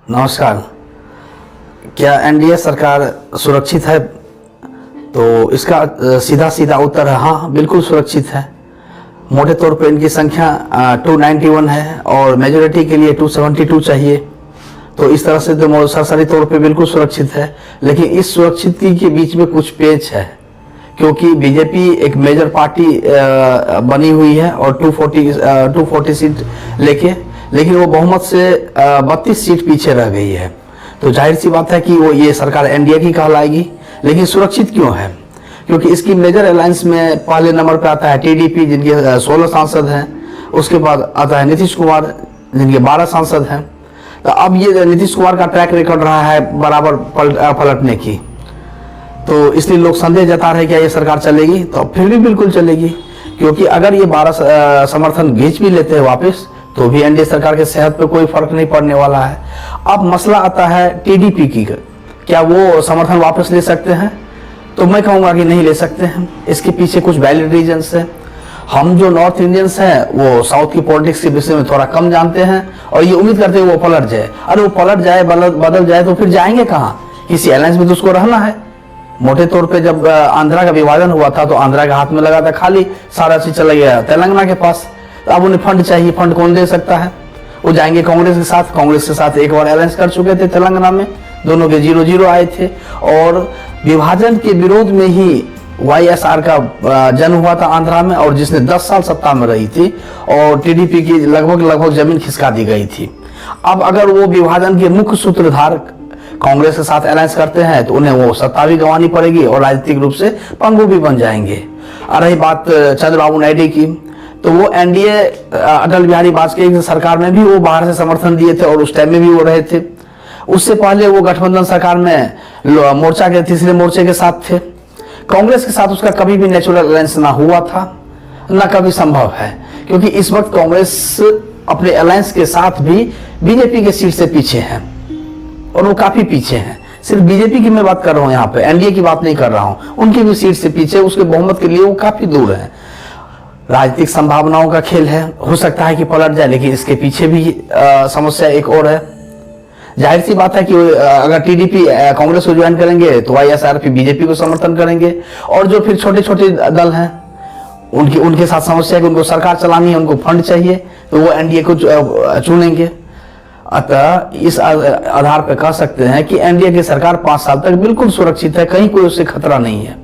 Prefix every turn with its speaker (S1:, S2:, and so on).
S1: नमस्कार। क्या एनडीए सरकार सुरक्षित है? तो इसका सीधा सीधा उत्तर है हाँ, बिल्कुल सुरक्षित है। मोटे तौर पे इनकी संख्या 291 है और मेजोरिटी के लिए 272 चाहिए। तो इस तरह से तो सरसरी तौर पे बिल्कुल सुरक्षित है। लेकिन इस सुरक्षित के बीच में कुछ पेच है, क्योंकि बीजेपी एक मेजर पार्टी बनी हुई है और 240 सीट लेके, लेकिन वो बहुमत से 32 सीट पीछे रह गई है। तो जाहिर सी बात है कि वो ये सरकार एनडीए की कहलाएगी। लेकिन सुरक्षित क्यों है? क्योंकि इसकी मेजर अलायंस में पहले नंबर पे आता है टीडीपी, जिनके 16 सांसद हैं। उसके बाद आता है नीतीश कुमार, जिनके 12 सांसद हैं। तो अब ये नीतीश कुमार का ट्रैक रिकॉर्ड रहा है बराबर पलटने की, तो इसलिए लोग संदेह जता रहे क्या ये सरकार चलेगी? तो फिर भी बिल्कुल चलेगी, क्योंकि अगर ये 12 समर्थन खींच भी लेते हैं वापस, तो भी एनडीए सरकार के सेहत पे कोई फर्क नहीं पड़ने वाला है। अब मसला आता है टीडीपी की, क्या वो समर्थन वापस ले सकते हैं? तो मैं कहूंगा कि नहीं ले सकते हैं। इसके पीछे कुछ वैलिड रीजंस है। हम जो नॉर्थ इंडियंस हैं वो साउथ की पॉलिटिक्स के विषय में थोड़ा कम जानते हैं और ये उम्मीद करते हैं वो पलट जाए। अरे वो पलट जाए, बदल जाए तो फिर जाएंगे कहाँ? किसी अलायंस में तो उसको रहना है। मोटे तौर पे जब आंध्रा का विभाजन हुआ था तो आंध्रा के हाथ में लगा था खाली, सारा चीज चला गया तेलंगाना के पास। अब उन्हें फंड चाहिए, फंड कौन दे सकता है? वो जाएंगे कांग्रेस के साथ। कांग्रेस के साथ एक बार अलायंस कर चुके थे तेलंगाना में, दोनों के 0-0 आए थे। और विभाजन के विरोध में ही वाईएसआर का जन्म हुआ था आंध्रा में, और जिसने 10 साल सत्ता में रही थी और टीडीपी की लगभग जमीन खिसका दी गई थी। अब अगर वो विभाजन के मुख्य सूत्रधार कांग्रेस के साथ अलायंस करते हैं तो उन्हें वो सत्ता भी गंवानी पड़ेगी और राजनीतिक रूप से पंगु भी बन जाएंगे। और रही बात चंद्रबाबू नायडू की, तो वो एनडीए अटल बिहारी वाजपेयी की सरकार में भी वो बाहर से समर्थन दिए थे और उस टाइम में भी वो रहे थे। उससे पहले वो गठबंधन सरकार में मोर्चा के तीसरे मोर्चे के साथ थे। कांग्रेस के साथ उसका कभी भी नेचुरल अलायंस ना हुआ था, ना कभी संभव है, क्योंकि इस वक्त कांग्रेस अपने अलायंस के साथ भी बीजेपी के सीट से पीछे है और वो काफी पीछे हैं। सिर्फ बीजेपी की मैं बात कर रहा हूं, यहाँ पे एनडीए की बात नहीं कर रहा हूं। उनकी भी सीट से पीछे, उसके बहुमत के लिए वो काफी दूर है। राजनीतिक संभावनाओं का खेल है, हो सकता है कि पलट जाए, लेकिन इसके पीछे भी समस्या एक और है। जाहिर सी बात है कि अगर टीडीपी कांग्रेस को ज्वाइन करेंगे तो वाईएसआर फिर बीजेपी को समर्थन करेंगे, और जो फिर छोटे छोटे दल हैं उनके साथ समस्या है कि उनको सरकार चलानी है, उनको फंड चाहिए, तो वो एनडीए को चुनेंगे। अतः इस आधार पर कह सकते हैं कि एनडीए की सरकार 5 साल तक बिल्कुल सुरक्षित है, कहीं कोई उससे खतरा नहीं है।